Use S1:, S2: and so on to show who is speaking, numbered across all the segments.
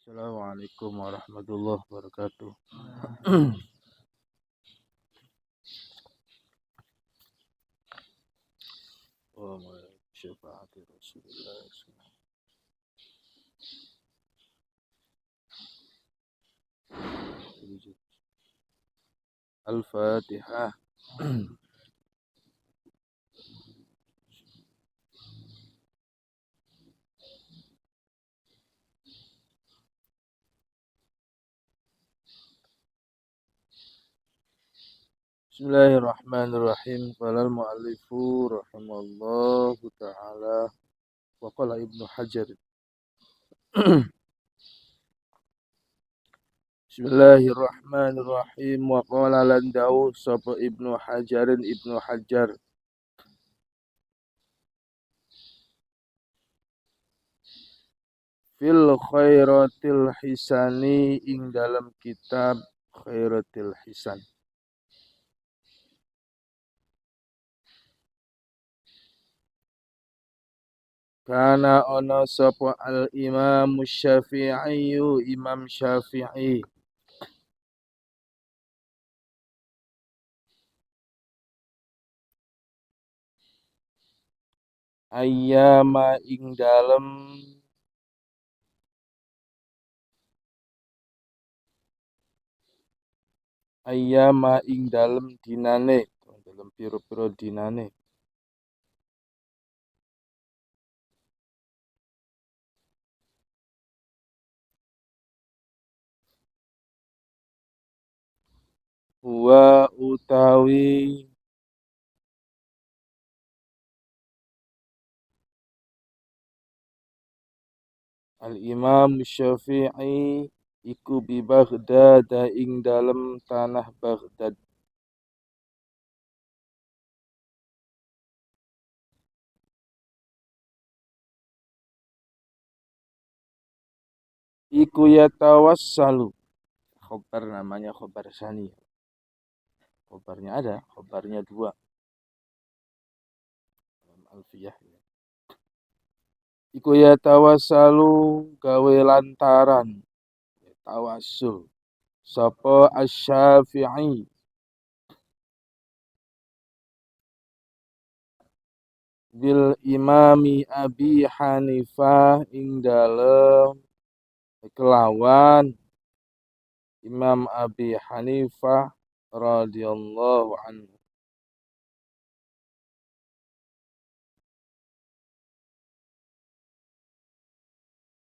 S1: Assalamualaikum warahmatullahi wabarakatuh. Wa ma syafaati Rasulillah. Al-Fatihah. Bismillahirrahmanirrahim. Qala al-mu'allifu rahimallahu ta'ala wa qala Ibnu Hajar. Bismillahirrahmanirrahim. Wa qala lan dawuh sapa Ibnu Hajar. Fil khairatil hisani ing dalam kitab Khairatil Hisan. Kana ana sapa al-Imam Syafi'i, Imam Syafi'i. Ayyama ing dalem dinane, dalem pira-pira dinane. Wa utawi al-Imam Syafi'i iku bi Baghdad ing dalem tanah Baghdad. Iku yatawassalu. Khobar namanya khobar sani. Khobarnya ada, khobarnya dua. Alfiyah. Iku yatawassalu gawe lantaran. Tawassul. Sapa Asy-Syafi'i bil Imami Abi Hanifah ing dalem kelawan Imam Abi Hanifah radhiyallahu anhu.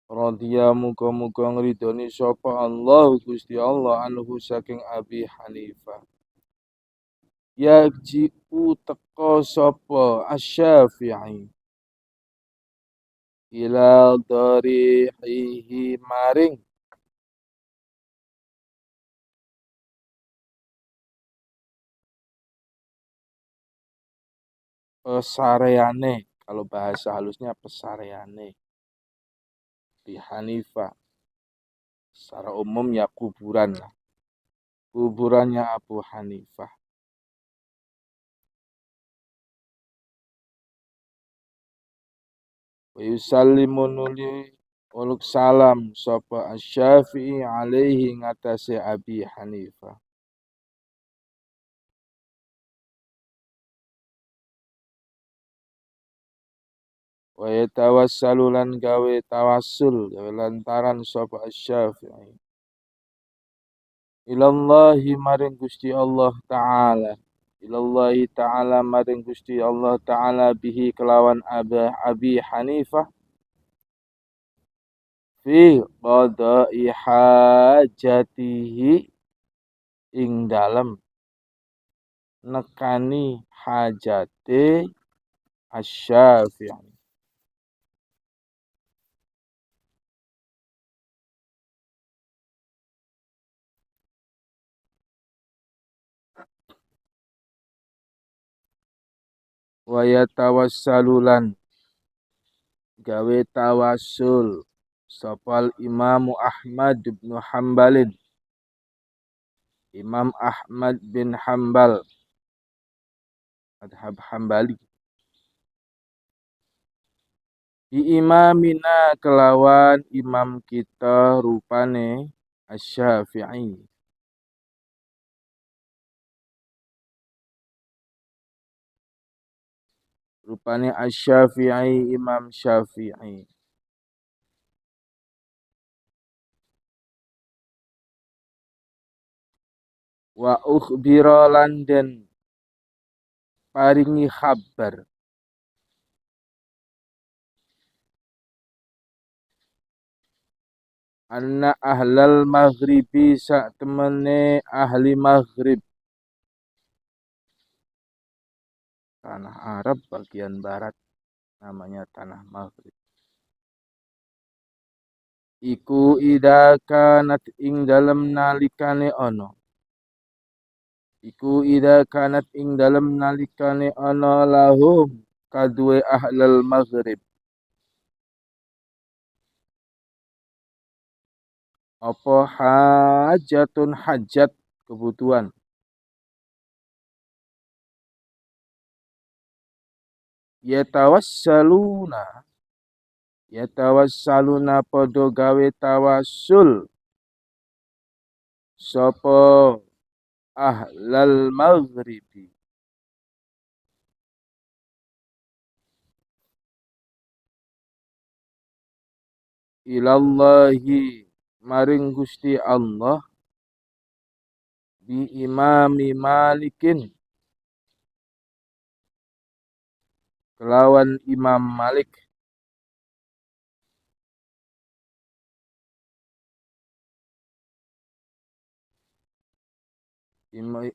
S1: Radhiya muga-muga ngridoni sapa Allah Gusti Allah anhu saking Abi Hanifah. Yaji'u teka sapa Asy-Syafi'i ila darihi maring pesareane, kalau bahasa halusnya pesareane di Hanifah. Secara umum ya kuburan lah. Kuburannya Abu Hanifah. Wa yusallimu nuli uluk salam sapa Asy-Syafi'i alaihi ngatasé Abi Hanifah. Wa yatawassalu lan gawe tawassul gawe lantaran sapa Asy-Syafi'i ilallahi maring Gusti Allah taala. Ilallahi ta'ala maring Gusti Allah ta'ala bihi kelawan Abi Hanifah fi qada'i hajatihi ing dalem nekani hajate Asy-Syafi'i. Wa yatawassalulan gawe tawassul sopal Imam Ahmad bin Hambalin. Imam Ahmad bin Hambal madhab Hambali Bi imamina kelawan imam kita rupane Asy-Syafi'i. Rupane Asy-Syafi'i Imam Syafi'i. Wa ukhbira lan den paringi khabar anna ahlal maghribi sak temene ahli maghrib tanah Arab bagian barat namanya tanah maghrib iku ida kanat ing dalem nalikane ana iku ida kanat ing dalem nalikane ana lahum kaduwe ahlal maghrib apa hajatun hajat kebutuhan yatawassaluna yatawassaluna podo gawe tawasul sapa ahlal maghribi ilallahi maring Gusti Allah bi imami malikin kelawan Imam Malik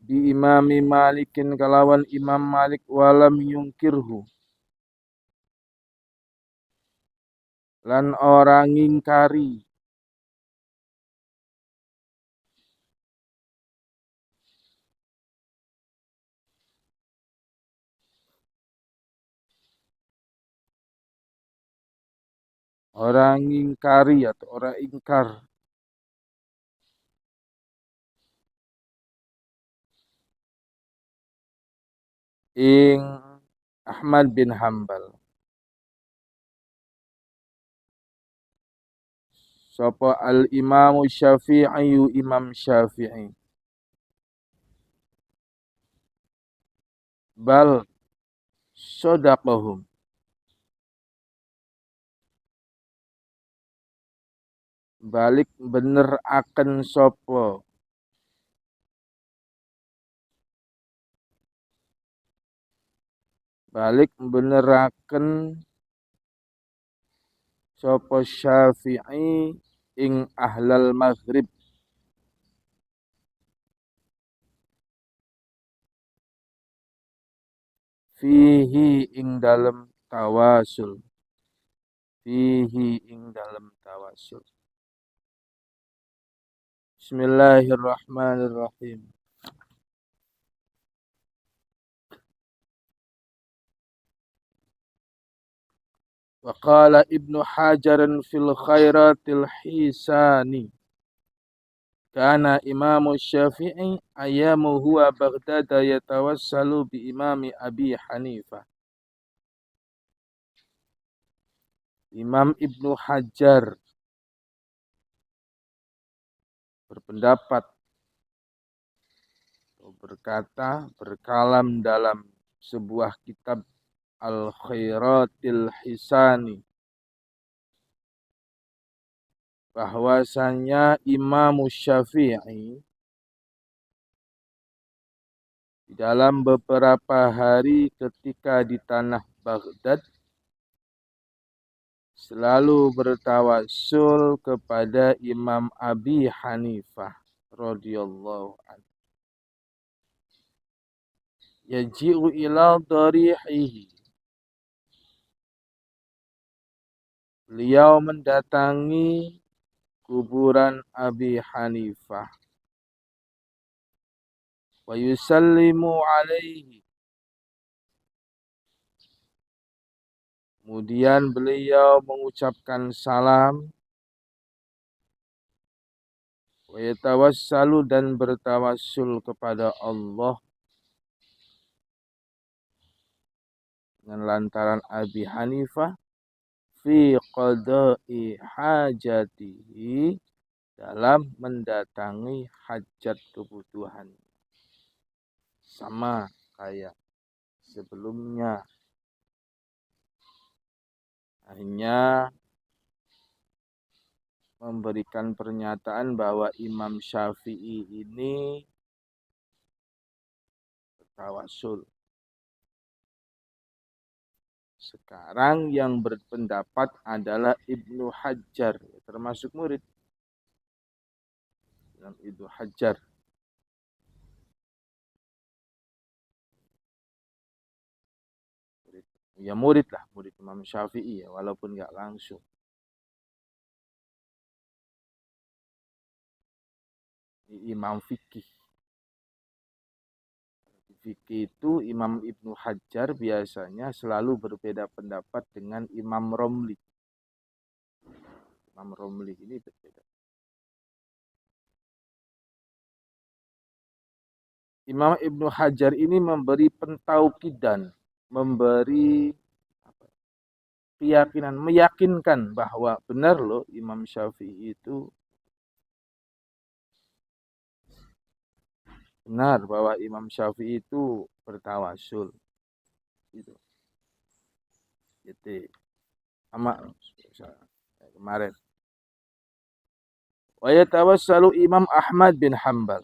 S1: bi imami malikin kelawan Imam Malik walam yungkirhu lan orang ngingkari orang ngingkari atau orang ingkar ing Ahmad bin Hambal sapa al Imam Syafi'i Imam Syafi'i bal sodaqahum balik bener akan sopo balik beneraken sopo Syafi'i ing ahlal maghrib fihi ing dalem tawasul fihi ing dalem tawasul Bismillahirrahmanirrahim wa qala Ibnu Hajar fil khairatil hisani kana Imam Syafi'i ayamu huwa Baghdad yatawassalu bi imami Abi Hanifah Imam Ibnu Hajar berpendapat berkata berkalam dalam sebuah kitab Al-Khairatil Hisani bahwasanya Imam Syafi'i di dalam beberapa hari ketika di tanah Baghdad selalu bertawassul kepada Imam Abi Hanifah radhiyallahu anhu yaji'u ila darihihi beliau mendatangi kuburan Abi Hanifah wa yusallimu alaihi kemudian beliau mengucapkan salam wa yatawassalu dan bertawassul kepada Allah dengan lantaran Abi Hanifah fi qada'i hajatihi, dalam mendatangi hajat kebutuhan. Sama kayak sebelumnya. Hanya memberikan pernyataan bahwa Imam Syafi'i ini bertawasul. Sekarang yang berpendapat adalah Ibnu Hajar, termasuk murid Ibnu Hajar. Ya murid lah, murid Imam Syafi'i ya, walaupun nggak langsung. Imam fikih. Fikih itu Imam Ibnu Hajar biasanya selalu berbeda pendapat dengan Imam Romli. Imam Romli ini berbeda. Imam Ibnu Hajar ini memberi pentaukidan, memberi keyakinan, meyakinkan bahwa benar loh Imam Syafi'i itu benar bahwa Imam Syafi'i itu bertawasul. Gitu. Jadi sama kemarin. Wa yatawassalu Imam Ahmad bin Hambal.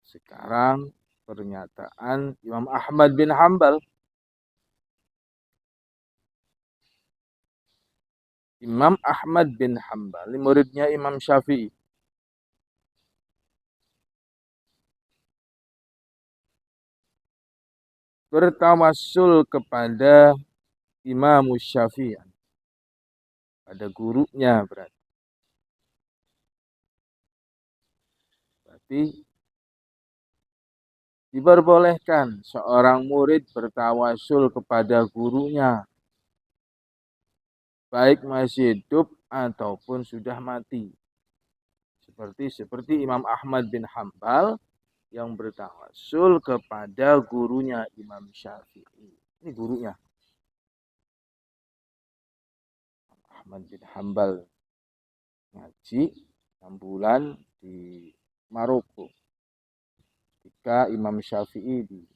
S1: Sekarang pernyataan Imam Ahmad bin Hambal. Imam Ahmad bin Hambal, muridnya Imam Syafi'i. Bertawassul kepada Imam Syafi'i. Pada gurunya berarti. Berarti diperbolehkan seorang murid bertawassul kepada gurunya, baik masih hidup ataupun sudah mati. Seperti Imam Ahmad bin Hambal yang bertawassul kepada gurunya Imam Syafi'i. Ini gurunya. Ahmad bin Hambal ngaji 6 bulan di Maroko. Ketika Imam Syafi'i di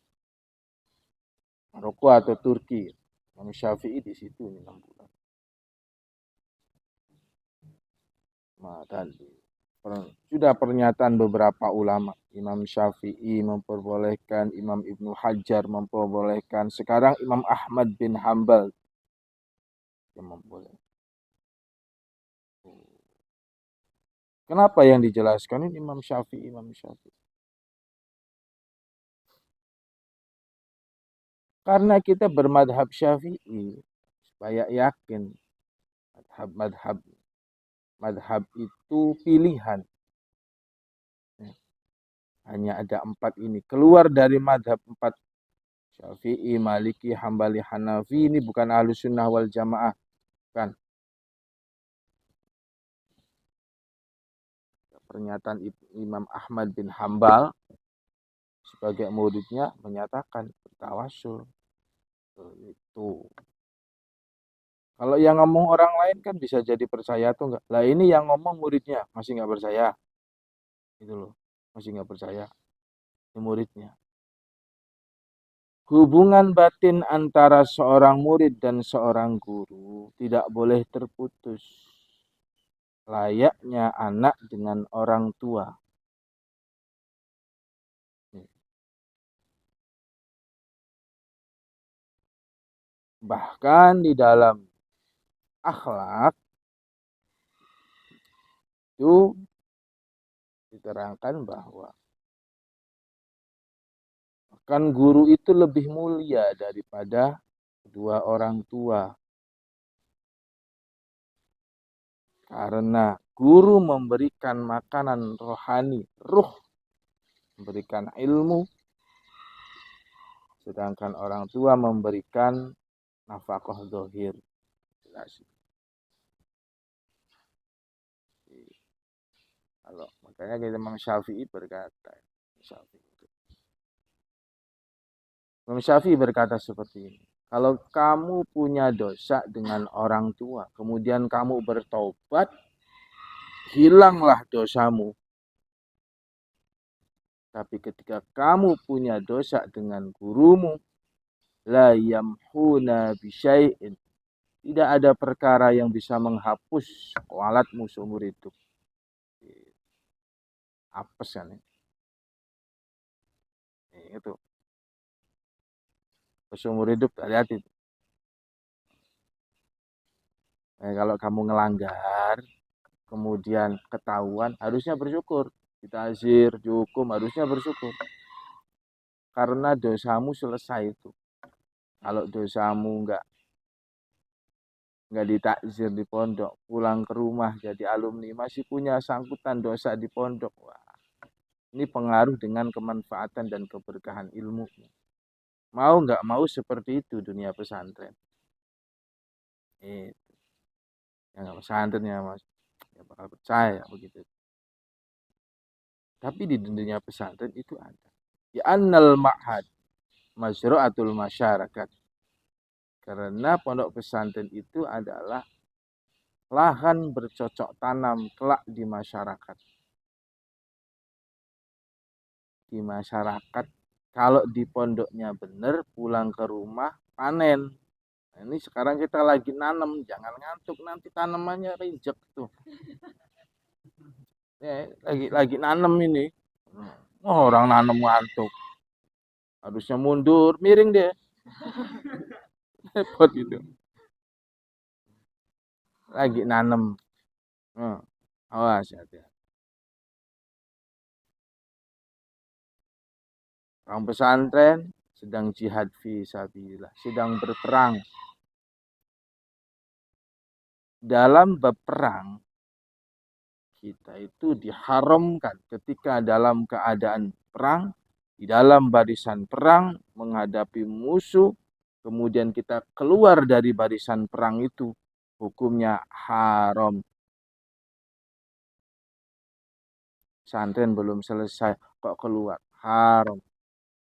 S1: Maroko atau Turki. Imam Syafi'i di situ 6 bulan. Dan sudah pernyataan beberapa ulama. Imam Syafi'i memperbolehkan, Imam Ibnu Hajar memperbolehkan. Sekarang Imam Ahmad bin Hambal yang membolehkan. Kenapa yang dijelaskan ini Imam Syafi'i, Imam Syafi'i? Karena kita bermadhab Syafi'i, supaya yakin madhab itu pilihan. Hanya ada 4 ini. Keluar dari madhab 4. Syafi'i, Maliki, Hambali, Hanafi ini bukan Ahlus Sunnah wal Jamaah. Kan? Pernyataan Imam Ahmad bin Hambal sebagai muridnya menyatakan bertawassul. Itu. Kalau yang ngomong orang lain kan bisa jadi percaya atau enggak. Lah ini yang ngomong muridnya masih enggak percaya. Gitu loh. Masih enggak percaya. Ini muridnya. Hubungan batin antara seorang murid dan seorang guru tidak boleh terputus. Layaknya anak dengan orang tua. Bahkan di dalam akhlak itu diterangkan bahwa kan guru itu lebih mulia daripada kedua orang tua. Karena guru memberikan makanan rohani, ruh, memberikan ilmu, sedangkan orang tua memberikan nafkah zahir. Kalau makanya kita Imam Syafi'i berkata, Imam Syafi'i berkata seperti ini. Kalau kamu punya dosa dengan orang tua, kemudian kamu bertobat, hilanglah dosamu. Tapi ketika kamu punya dosa dengan gurumu, la yamhuna bisyai'in. Tidak ada perkara yang bisa menghapus kualatmu seumur hidup. Apes kan ya? Itu. Seumur hidup, hati-hati. Kalau kamu ngelanggar, kemudian ketahuan, harusnya bersyukur. Ditazir, dihukum, harusnya bersyukur. Karena dosamu selesai itu. Kalau dosamu nggak ditakzir di pondok, pulang ke rumah jadi alumni, masih punya sangkutan dosa di pondok. Wah, ini pengaruh dengan kemanfaatan dan keberkahan ilmu. Mau nggak mau seperti itu dunia pesantren. Ya nggak pesantren ya mas, ya bakal percaya begitu. Tapi di dunia pesantren itu ada. Ya annal ma'had mazra'atul masyarakat. Karena pondok pesantren itu adalah lahan bercocok tanam kelak di masyarakat. Di masyarakat, kalau di pondoknya benar, pulang ke rumah panen. Nah, ini sekarang kita lagi nanam, jangan ngantuk nanti tanamannya reject tuh. Ya, lagi nanam ini. Oh, orang nanam ngantuk. Harusnya mundur, miring deh. Repot gitu. Lagi nanam. Awas ya. Orang pesantren sedang jihad fi sabilillah, sedang berperang. Dalam berperang, kita itu diharamkan ketika dalam keadaan perang, di dalam barisan perang, menghadapi musuh, kemudian kita keluar dari barisan perang itu, hukumnya haram. Pesantren belum selesai, kok keluar? Haram.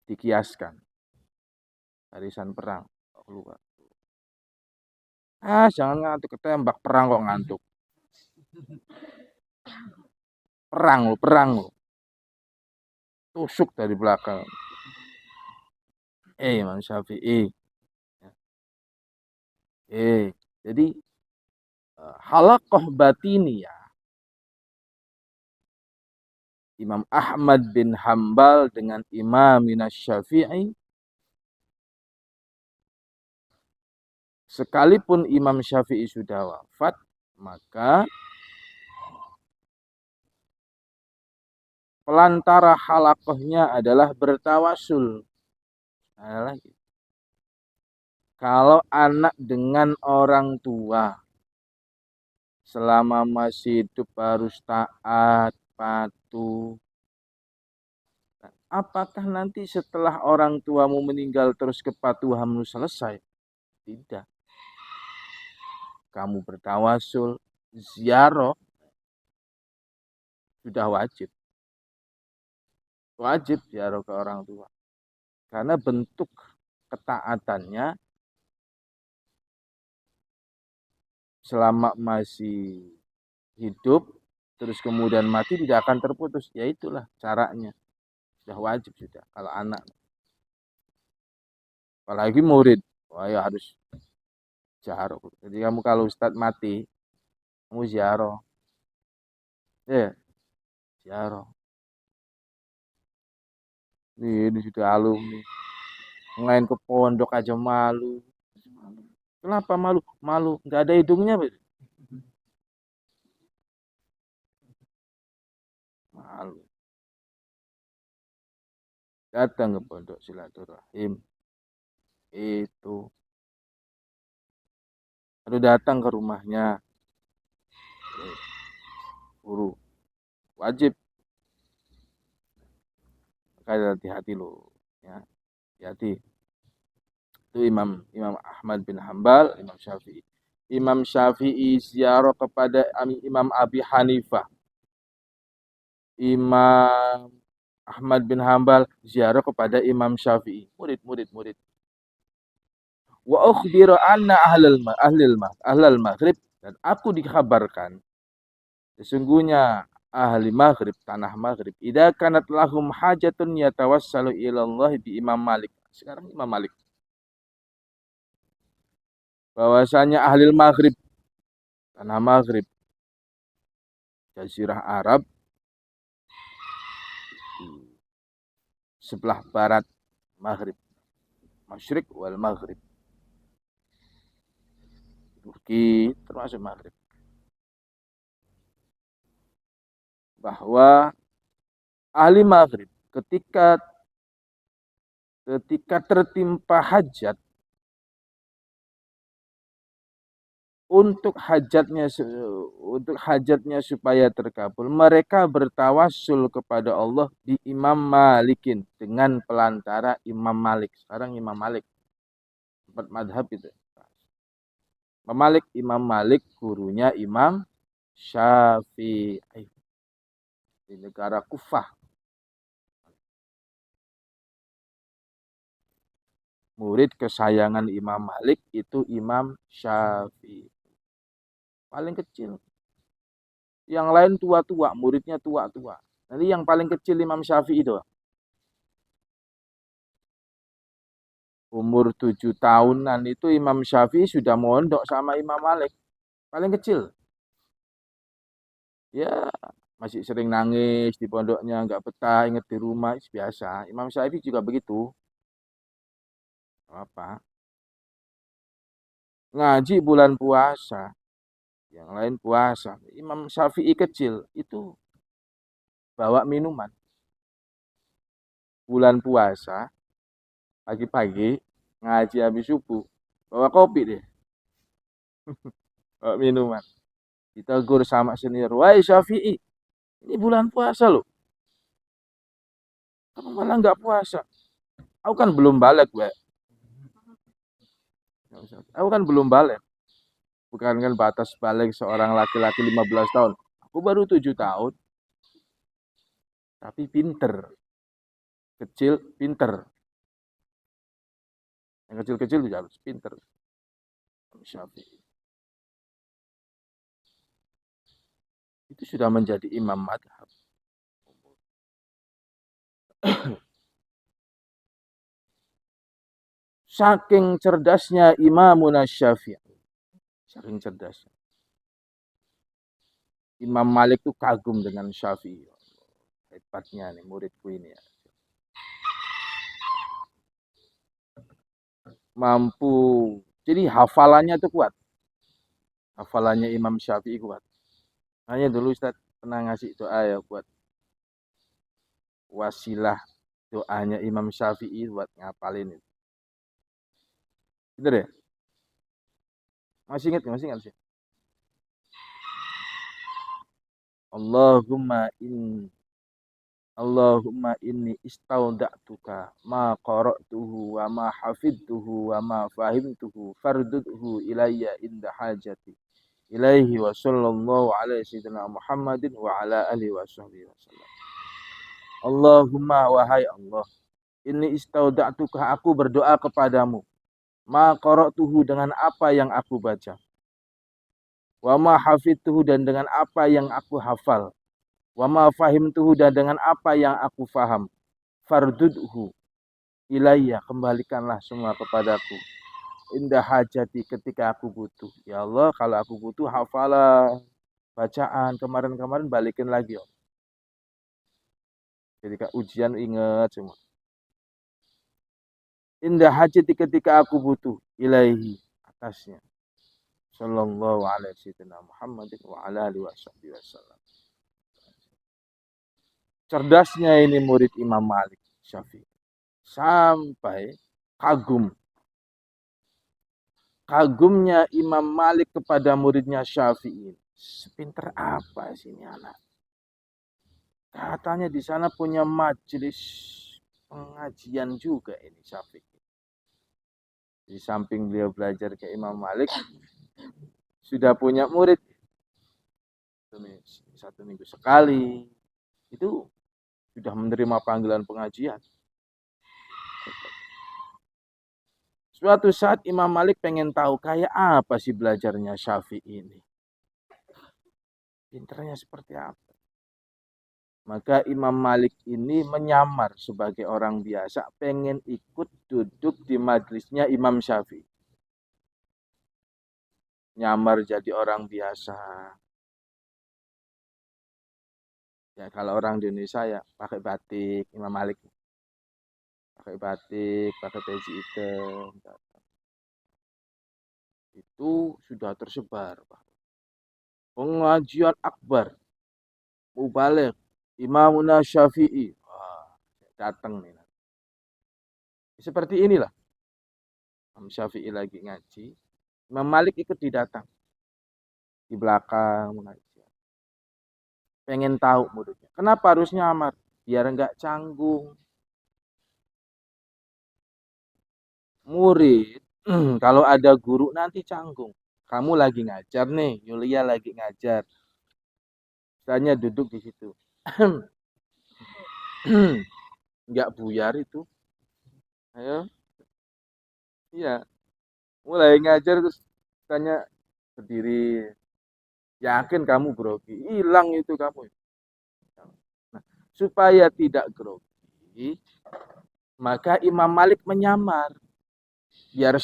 S1: Dikiaskan. Barisan perang, kok keluar? Jangan ngantuk, ketembak perang kok ngantuk. Perang lo. Tusuk dari belakang. Imam Syafi'i. Jadi halaqah batiniyah. Imam Ahmad bin Hambal dengan Imam Syafi'i. Sekalipun Imam Syafi'i sudah wafat, maka pelantara halaqahnya adalah bertawasul. Kalau anak dengan orang tua selama masih hidup harus taat, patuh. Apakah nanti setelah orang tuamu meninggal terus kepatuhanmu selesai? Tidak. Kamu bertawasul, ziarah, sudah wajib. Wajib ziarah ke orang tua. Karena bentuk ketaatannya selama masih hidup, terus kemudian mati tidak akan terputus. Ya itulah caranya. Sudah wajib sudah. Kalau anak. Apalagi murid. Wah ya harus ziarah. Jadi kamu kalau ustadz mati, kamu ziarah. Ziarah. Ini sudah alumni. Main ke pondok aja malu. Kenapa malu? Malu. Nggak ada hidungnya. Malu. Datang ke pondok silaturahim. Itu. Lalu datang ke rumahnya. Guru. Wajib. Makanya hati-hati loh. Ya. Hati-hati. Itu Imam Ahmad bin Hambal, Imam Syafi'i. Imam Syafi'i ziarah kepada Imam Abi Hanifah. Imam Ahmad bin Hambal ziarah kepada Imam Syafi'i, murid. Wa ukhbiru anna ahlal maghrib, dan aku dikabarkan sesungguhnya ahli maghrib, tanah maghrib, idza kanat lahum hajatun yatawassalu ila Allah bi Imam Malik. Sekarang Imam Malik. Bahwasanya ahli maghrib, tanah maghrib, jazirah Arab, sebelah barat maghrib, masyrik wal maghrib, Turki termasuk maghrib, bahwa ahli maghrib ketika tertimpa hajat, untuk hajatnya supaya terkabul, mereka bertawassul kepada Allah di Imam Malikin, dengan pelantara Imam Malik. Sekarang Imam Malik, empat madhab itu. Imam Malik gurunya Imam Syafi'i di negara Kufah. Murid kesayangan Imam Malik itu Imam Syafi'i. Paling kecil. Yang lain tua-tua, muridnya tua-tua. Nanti yang paling kecil Imam Syafi'i itu. Umur 7 tahunan itu Imam Syafi'i sudah mondok sama Imam Malik. Paling kecil. Ya, masih sering nangis di pondoknya, nggak betah, inget di rumah, biasa. Imam Syafi'i juga begitu. Apa? Ngaji bulan puasa. Yang lain puasa. Imam Syafi'i kecil itu bawa minuman. Bulan puasa, pagi-pagi, ngaji habis subuh, bawa kopi deh. Bawa minuman. Ditegur sama senior, wahai Syafi'i, ini bulan puasa loh. Kamu malah nggak puasa. Aku kan belum balik, Mbak. Aku kan belum balik. Bukan kan batas balik seorang laki-laki 15 tahun. Aku baru 7 tahun. Tapi pinter. Kecil, pinter. Yang kecil-kecil itu harus pinter. Syafi'i. Itu sudah menjadi imam madhab. Saking cerdasnya Imamun Syafi'i. Saking cerdasnya. Imam Malik tuh kagum dengan Syafi'i. Hebatnya nih muridku ini ya. Mampu. Jadi hafalannya tuh kuat. Hafalannya Imam Syafi'i kuat. Hanya dulu Ustaz pernah ngasih doa ya buat wasilah doanya Imam Syafi'i buat ngapalin itu. Bener ya? Masih ingat sih? Allahumma inni istauda'tuka ma qara'tuhu wa ma hafidtuhu wa ma fahimtuhu fardudhu ilayya inda hajati ilaihi wa sallallahu alaihi sayyidina Muhammadin wa ala alihi wa sahbihi wasallam. Allahumma wahai Allah, inni istauda'tuka, aku berdoa kepadamu, ma qara'tuhu, dengan apa yang aku baca, wa ma hafidtuhu, dan dengan apa yang aku hafal, wa ma fahimtuhu, dan dengan apa yang aku faham, fardudhu ilayya, kembalikanlah semua kepadaku, indah hajati, ketika aku butuh. Ya Allah, kalau aku butuh hafalan, bacaan kemarin-kemarin balikin lagi, ya. Ketika ujian ingat semua. Indah hajati, ketika aku butuh, ilaihi, atasnya. Sallallahu alaihi Muhammadin wa ala alihi wasallam. Cerdasnya ini murid Imam Malik Syafi'i. Sampai kagumnya Imam Malik kepada muridnya Syafi'i. Sepinter apa sih ini anak? Katanya di sana punya majelis pengajian juga ini Syafi'i. Di samping beliau belajar ke Imam Malik, sudah punya murid 1 minggu sekali. Itu sudah menerima panggilan pengajian. Suatu saat Imam Malik pengen tahu kayak apa sih belajarnya Syafi'i ini. Pinternya seperti apa. Maka Imam Malik ini menyamar sebagai orang biasa, pengen ikut duduk di majelisnya Imam Syafi'i. Nyamar jadi orang biasa. Ya kalau orang di Indonesia ya pakai batik, Imam Malik. Pakai batik, pakai peci hitam. Itu sudah tersebar. Pengajian akbar. Mubalik. Imamuna Syafi'i. Wah, datang nih. Seperti inilah. Imam Syafi'i lagi ngaji. Imam Malik ikut didatang. Di belakang mengaji. Pengen tahu muridnya. Kenapa harus nyamar? Biar enggak canggung. Murid, kalau ada guru nanti canggung. Kamu lagi ngajar nih, Yulia lagi ngajar. Misalnya duduk di situ. Enggak buyar itu. Ayo. Iya. Mulai ngajar terus tanya berdiri. Yakin kamu grogi? Hilang itu kamu. Nah, supaya tidak grogi, maka Imam Malik menyamar. Biar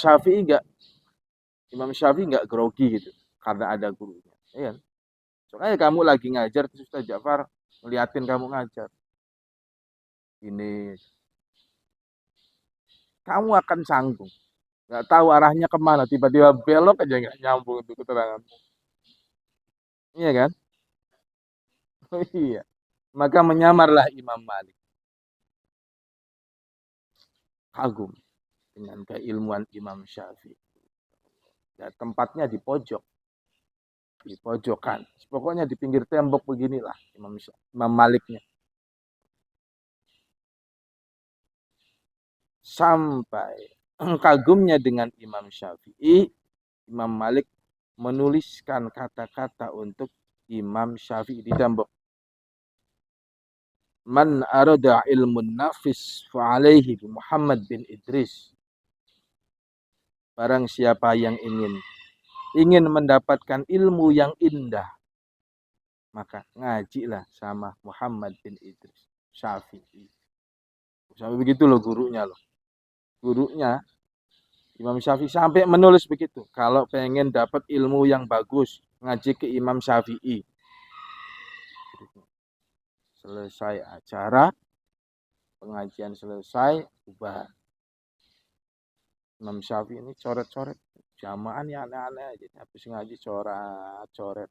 S1: Imam Syafi'i enggak grogi gitu. Karena ada gurunya. Iya. Soalnya kamu lagi ngajar, terus Ustaz Ja'far ngeliatin kamu ngajar. Ini. Kamu akan canggung. Nggak tahu arahnya kemana. Tiba-tiba belok aja nggak nyambung itu keterangan. Iya kan? Oh iya. Maka menyamarlah Imam Malik. Kagum dengan keilmuan Imam Syafi'i. Ya, tempatnya di pojok. Di pojokan. Pokoknya di pinggir tembok beginilah Imam Maliknya. Sampai kagumnya dengan Imam Syafi'i, Imam Malik menuliskan kata-kata untuk Imam Syafi'i di tembok. Man arada ilmun nafis fa'alaihi bi Muhammad bin Idris. Barang siapa yang ingin mendapatkan ilmu yang indah, maka ngajilah sama Muhammad bin Idris Syafi'i. Sampai begitu loh gurunya loh. Gurunya Imam Syafi'i sampai menulis begitu. Kalau pengen dapat ilmu yang bagus, ngaji ke Imam Syafi'i. Selesai acara, pengajian selesai, ubah. Imam Syafi'i ini coret-coret. Jamaah ya aneh-aneh aja. Habis ngaji coret-coret.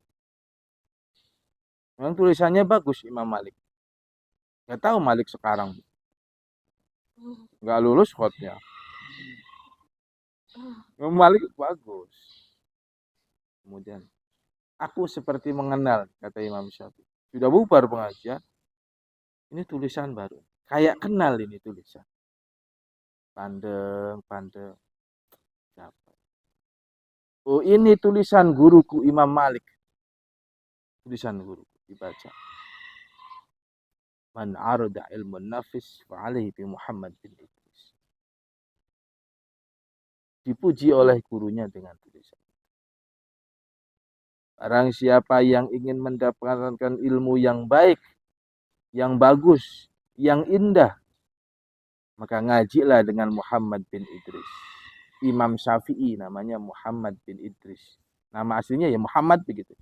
S1: Memang tulisannya bagus Imam Malik. Gak tahu Malik sekarang. Gak lulus khotnya. Imam Malik bagus. Kemudian, aku seperti mengenal, kata Imam Syafi'i. Sudah bubar pengajian. Ini tulisan baru. Kayak kenal ini tulisan. Pandeng. Oh, ini tulisan guruku Imam Malik. Tulisan guruku dibaca. Man arada ilmun nafis fa'alaihi bi Muhammad bin Idris. Dipuji oleh gurunya dengan tulisan. Barang siapa yang ingin mendapatkan ilmu yang baik, yang bagus, yang indah, maka ngajilah dengan Muhammad bin Idris. Imam Syafi'i namanya Muhammad bin Idris. Nama aslinya ya Muhammad begitu.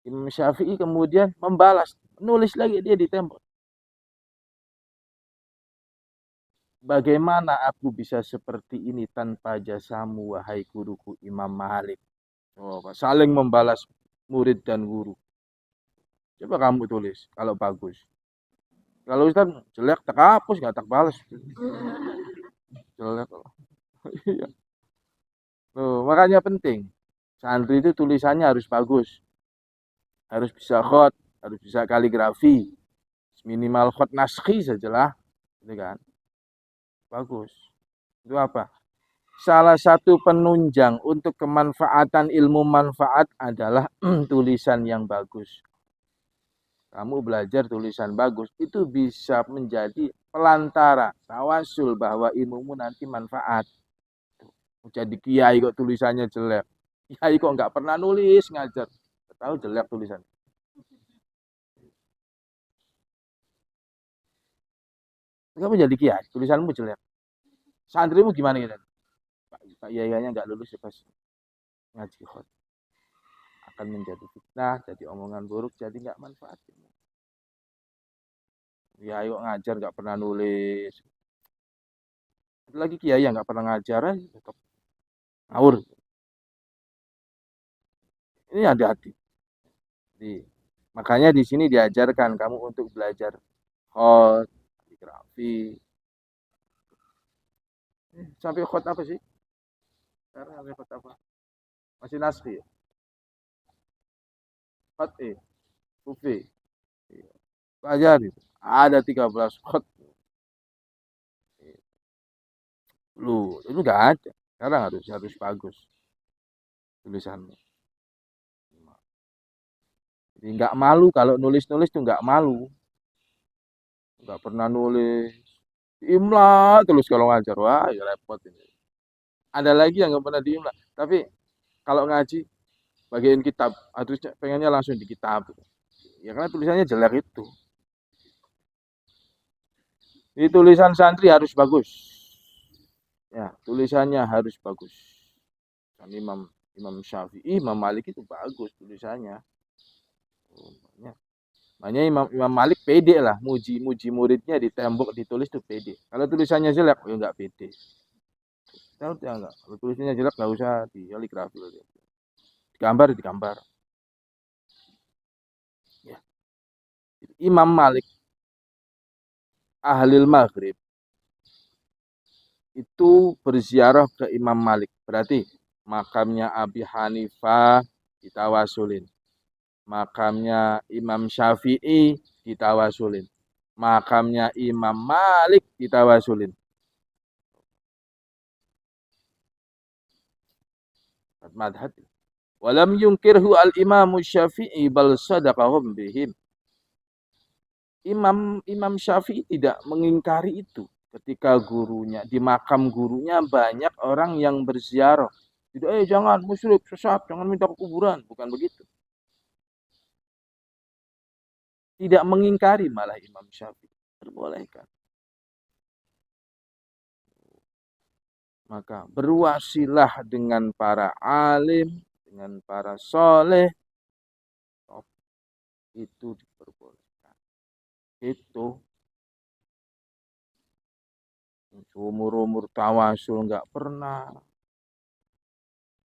S1: Imam Syafi'i kemudian membalas, nulis lagi dia di tembok. Bagaimana aku bisa seperti ini tanpa jasamu, wahai guruku Imam Malik? Oh, saling membalas murid dan guru. Coba kamu tulis kalau bagus. Kalau Ustaz jelek tak hapus, nggak tak balas. Jelek. Iya. Makanya penting. Santri itu tulisannya harus bagus. Harus bisa khot, harus bisa kaligrafi. Minimal khot naskhi sajalah. Itu kan. Bagus. Itu apa? Salah satu penunjang untuk kemanfaatan ilmu manfaat adalah tulisan yang bagus. kamu belajar tulisan bagus, itu bisa menjadi pelantara tawasul bahwa ilmumu nanti manfaat. Jadi kiai kok tulisannya jelek. Kiai kok nggak pernah nulis ngajar. Tahu jelek tulisan. Kamu jadi kiai, tulisanmu jelek. Santrimu gimana gitu? Pak Yayanya nggak lulus ya pas ngaji khot. Akan menjadi fitnah, jadi omongan buruk, jadi nggak manfaat. Ya ayo ngajar nggak pernah nulis. Ada lagi kiai yang nggak pernah ngajar, tetap ngawur. Ini hati-hati. Jadi, makanya di sini diajarkan kamu untuk belajar khot, kaligrafi. Sampai khot apa sih? Sekarang sampai khot apa? Masih nasri ya? Khot sufi. Pelajari. Ada 13 khot. Lu, itu nggak ada. Sekarang harus bagus tulisannya. Jadi nggak malu kalau nulis-nulis tuh nggak malu. Nggak pernah nulis. Imla terus kalau ngajar. Wah, ya repot ini. Ada lagi yang nggak pernah diimla. Tapi kalau ngaji, bagian kitab, harusnya pengennya langsung di kitab. Ya karena tulisannya jelek itu. Ini tulisan santri harus bagus. Ya, tulisannya harus bagus. Kan Imam Syafi'i, Imam Malik itu bagus tulisannya. Makanya Imam Malik pede lah, muji muridnya di tembok ditulis tuh pede. Kalau tulisannya jelek, ya nggak pede. Tahu ya enggak? Kalau tulisannya jelek nggak usah di kaligrafi. Digambar. Ya. Imam Malik, ahlil Maghrib, itu berziarah ke Imam Malik. Berarti makamnya Abi Hanifah ditawasulin. Makamnya Imam Syafi'i ditawasulin. Makamnya Imam Malik ditawasulin. Madhab. Walam yungkirhu al-imamu Syafi'i bal sadaqahum bihim. Imam Syafi'i tidak mengingkari itu. Ketika gurunya, di makam gurunya banyak orang yang berziarah. Tidak, jangan musyrik, sesat, jangan minta ke kuburan. Bukan begitu. Tidak mengingkari malah Imam Syafi'i. Perbolehkan. Maka berwasilah dengan para alim, dengan para soleh, itu diperbolehkan. Itu umur-umur tawasul nggak pernah.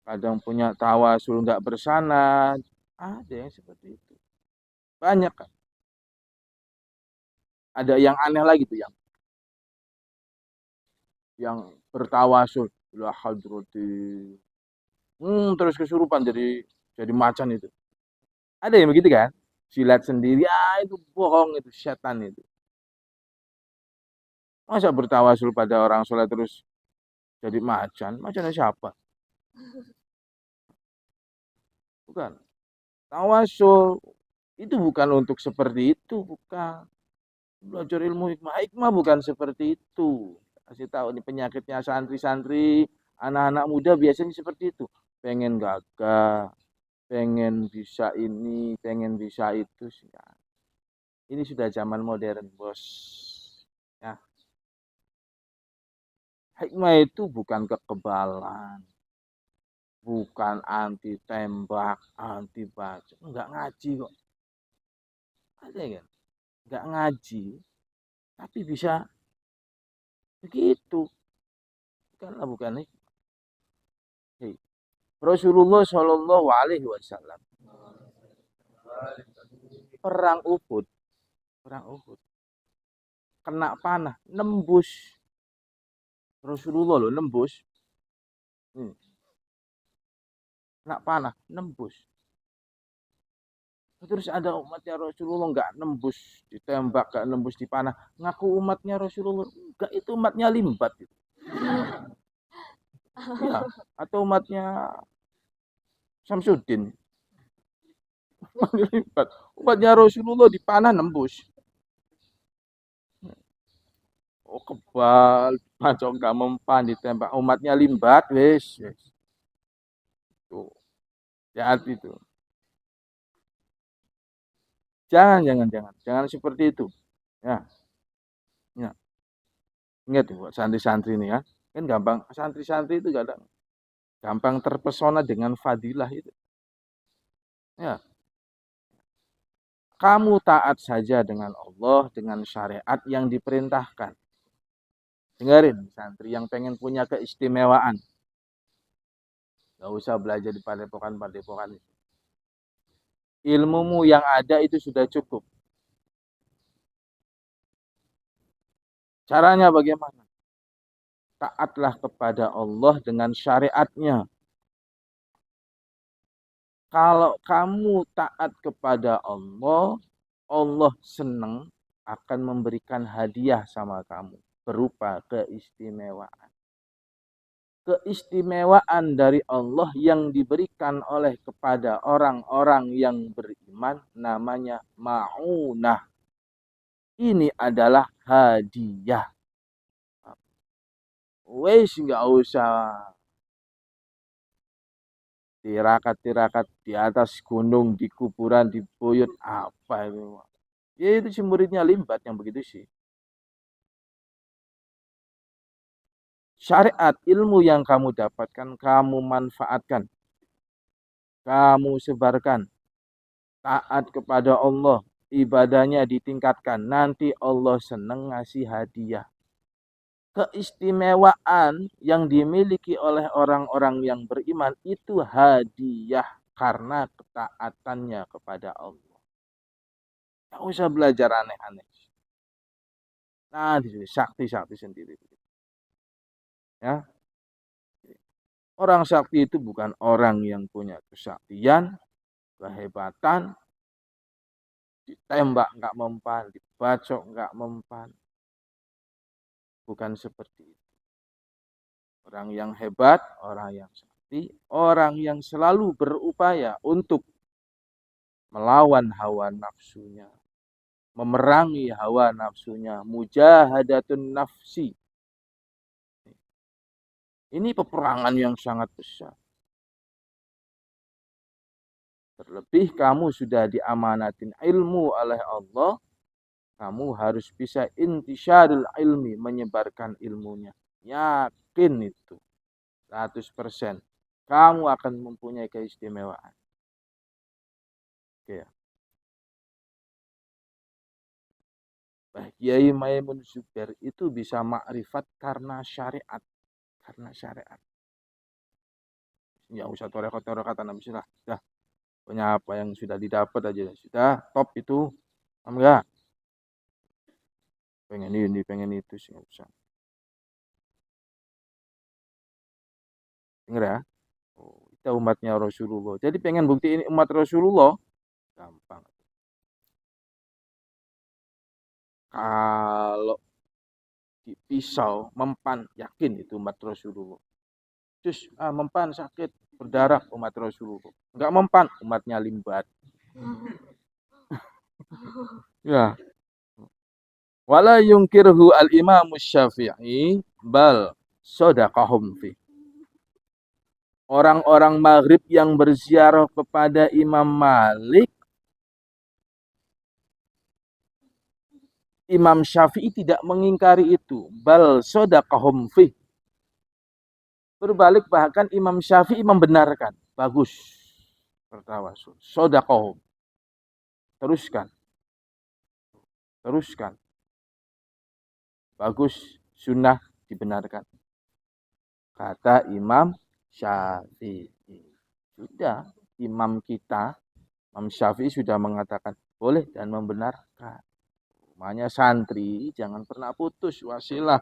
S1: Kadang punya tawasul nggak bersanad. Ada yang seperti itu. Banyak kan. Ada yang aneh lagi tuh yang bertawasul la hadrati. Terus kesurupan jadi macan itu. Ada yang begitu kan? Silat sendiri, itu bohong, itu setan itu. Masa bertawasul pada orang soleh terus jadi macan? Macannya siapa? Bukan. Tawasul itu bukan untuk seperti itu, bukan. Belajar ilmu hikmah. Hikmah bukan seperti itu. Kasih tahu nih penyakitnya santri-santri, anak-anak muda biasanya seperti itu. Pengen gagah, pengen bisa ini, pengen bisa itu. Ini sudah zaman modern, bos. Ya. Hikmah itu bukan kekebalan. Bukan anti tembak, anti baca. Enggak ngaji kok. Ada kan? Enggak ngaji, tapi bisa begitu. Bukan hikmah. Hey. Rasulullah Shallallahu Alaihi Wasallam perang Uhud, kena panah, nembus. Rasulullah loh nembus, kena panah, nembus. Terus ada umatnya Rasulullah nggak nembus ditembak, nggak nembus di panah, ngaku umatnya Rasulullah, nggak, itu umatnya Limbat itu. Ya, atau umatnya Samsudin. Limbat. Umatnya Rasulullah dipanah nembus. Oh kebal, macam gak mempan ditembak umatnya limbat, wes. Tuh, jahat itu. Jangan seperti itu. Ya, ya. Ingat buat santri-santri ini ya. Kan gampang, santri-santri itu kadang gampang terpesona dengan fadilah itu. Ya, kamu taat saja dengan Allah, dengan syariat yang diperintahkan. Dengerin, santri yang pengen punya keistimewaan. Gak usah belajar di padepokan-padepokan. Ilmumu yang ada itu sudah cukup. Caranya bagaimana? Taatlah kepada Allah dengan syariatnya. Kalau kamu taat kepada Allah, Allah senang akan memberikan hadiah sama kamu berupa keistimewaan. Keistimewaan dari Allah yang diberikan oleh kepada orang-orang yang beriman namanya ma'unah. Ini adalah hadiah. Wes nggak usah tirakat-tirakat di atas gunung, di kuburan, di buyut apa itu. Ya itu si muridnya limbat yang begitu sih. Syariat ilmu yang kamu dapatkan, kamu manfaatkan, kamu sebarkan, taat kepada Allah, ibadahnya ditingkatkan. Nanti Allah senang ngasih hadiah. Keistimewaan yang dimiliki oleh orang-orang yang beriman itu hadiah karena ketaatannya kepada Allah. Tidak usah belajar aneh-aneh. Nah, di sini sakti-sakti sendiri. Ya, orang sakti itu bukan orang yang punya kesaktian, kehebatan, ditembak nggak mempan, dibacok nggak mempan. Bukan seperti itu. Orang yang hebat, orang yang sakti, orang yang selalu berupaya untuk melawan hawa nafsunya, memerangi hawa nafsunya, mujahadatun nafsi. Ini peperangan yang sangat besar. Terlebih kamu sudah diamanatin ilmu oleh Allah, kamu harus bisa intisyarul ilmi, menyebarkan ilmunya. Yakin itu, 100%. Kamu akan mempunyai keistimewaan. Oke. Kiai Maimun Zubair itu bisa makrifat karena syariat. Karena syariat. Ya usah torekat-torekat tanam sudah. Sudah. Punya apa yang sudah didapat aja. Sudah top itu. Enggak. Pengen ini, pengen itu sih. Nggak usah. Dengar ya. Oh, kita umatnya Rasulullah. Jadi pengen bukti ini umat Rasulullah. Gampang. Kalau di pisau mempan, yakin itu umat Rasulullah. Terus mempan sakit, berdarah umat Rasulullah. Enggak mempan, umatnya limbat. Ya. Wala yungkirhu al-imam syafi'i bal sodaqahum fi. Orang-orang Maghrib yang berziarah kepada Imam Malik, Imam Syafi'i tidak mengingkari itu. Bal sodaqahum fi. Berbalik bahkan Imam Syafi'i membenarkan. Bagus. Bertawasul. Sodaqahum. Teruskan. Teruskan. Bagus. Sunnah dibenarkan. Kata Imam Syafi'i. Sudah. Imam kita, Imam Syafi'i sudah mengatakan boleh dan membenarkan. Makanya santri jangan pernah putus wasilah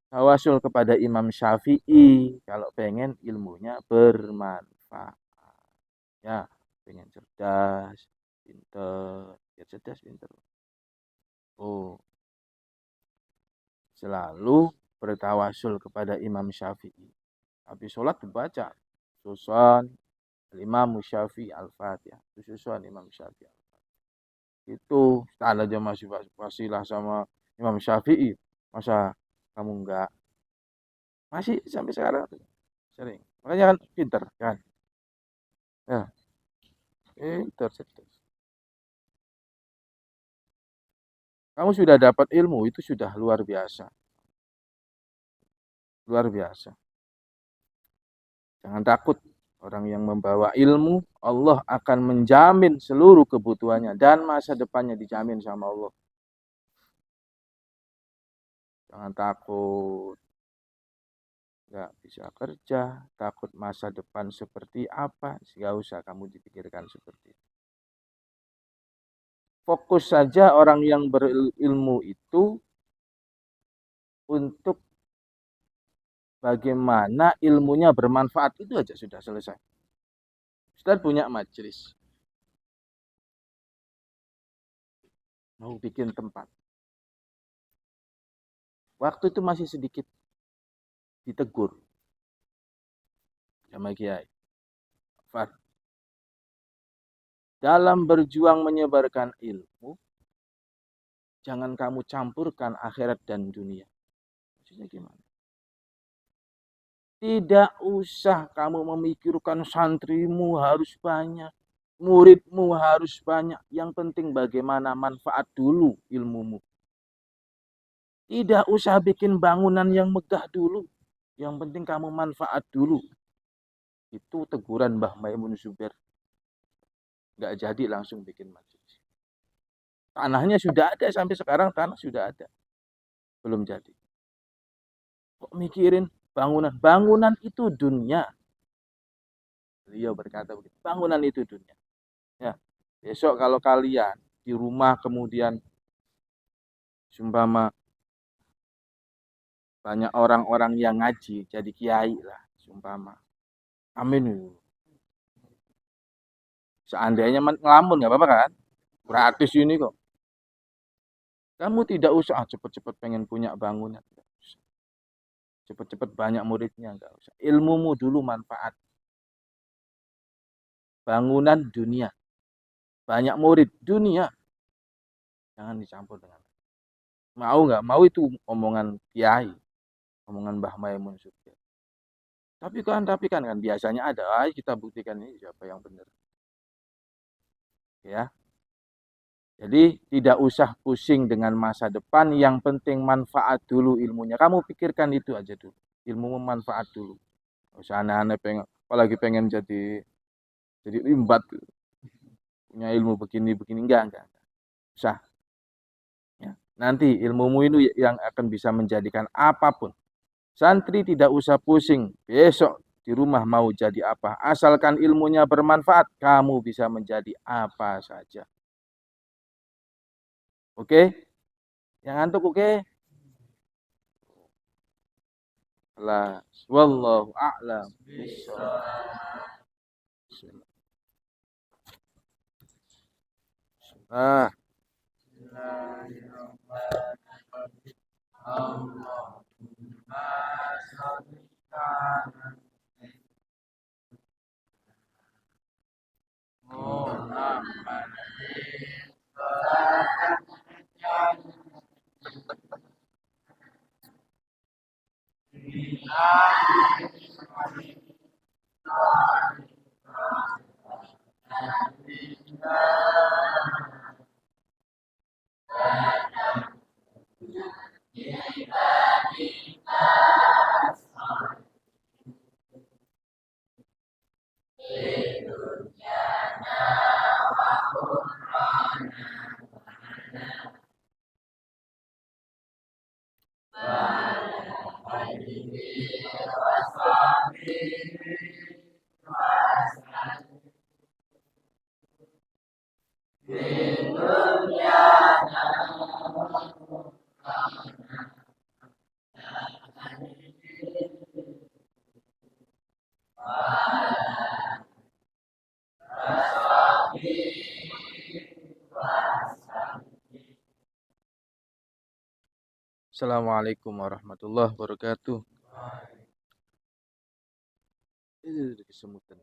S1: tawasul kepada Imam Syafi'i kalau pengen ilmunya bermanfaat. Ya, pengen cerdas, pinter, ya cerdas, pinter. Oh, selalu bertawasul kepada Imam Syafi'i. Habis sholat dibaca susun Imam Syafi'i Al-Fatihah. Itu susuan Imam Syafi'i. Itu standar aja masih wasilah sama Imam Syafi'i. Masa kamu enggak? Masih sampai sekarang sering. Makanya kan pinter kan. Ya, pinter. Kamu sudah dapat ilmu itu sudah luar biasa. Luar biasa. Jangan takut. Orang yang membawa ilmu, Allah akan menjamin seluruh kebutuhannya dan masa depannya dijamin sama Allah. Jangan takut. Nggak bisa kerja, takut masa depan seperti apa, nggak usah kamu dipikirkan seperti itu. Fokus saja orang yang berilmu itu untuk bagaimana ilmunya bermanfaat, itu aja sudah selesai. Ustaz punya majelis, mau bikin tempat. Waktu itu masih sedikit, ditegur sama Kiai. Far, dalam berjuang menyebarkan ilmu, jangan kamu campurkan akhirat dan dunia. Maksudnya gimana? Tidak usah kamu memikirkan santrimu harus banyak, muridmu harus banyak. Yang penting bagaimana manfaat dulu ilmumu. Tidak usah bikin bangunan yang megah dulu. Yang penting kamu manfaat dulu. Itu teguran Mbah Maimun Zubair. Nggak jadi langsung bikin majelis. Tanahnya sudah ada sampai sekarang, tanah sudah ada. Belum jadi. Kok mikirin bangunan? Bangunan itu dunia. Beliau berkata begitu. Bangunan itu dunia. Ya. Besok kalau kalian di rumah kemudian sumpama banyak orang-orang yang ngaji jadi kiai lah sumpama. Amin. Seandainya ngelamun nggak apa-apa kan? Gratis ini kok. Kamu tidak usah cepet-cepet pengen punya bangunan. Cepet-cepet banyak muridnya nggak usah. Ilmumu dulu manfaat. Bangunan dunia. Banyak murid dunia. Jangan dicampur dengan. Mau nggak? Mau itu omongan kiai. Omongan Mbah Maimun Zubair. Tapi kan biasanya ada. Kita buktikan ini siapa yang benar. Ya. Jadi tidak usah pusing dengan masa depan, yang penting manfaat dulu ilmunya. Kamu pikirkan itu aja dulu. Ilmu manfaat dulu. Usah aneh-aneh pengen, apalagi pengen jadi imbat, punya ilmu begini enggak. Usah. Ya. Nanti ilmumu itu yang akan bisa menjadikan apapun. Santri tidak usah pusing. Besok di rumah mau jadi apa. Asalkan ilmunya bermanfaat, kamu bisa menjadi apa saja. Oke? Yang ngantuk oke? Wallahu a'lam. Ah, Assalamualaikum warahmatullahi wabarakatuh. Ini kesemutan.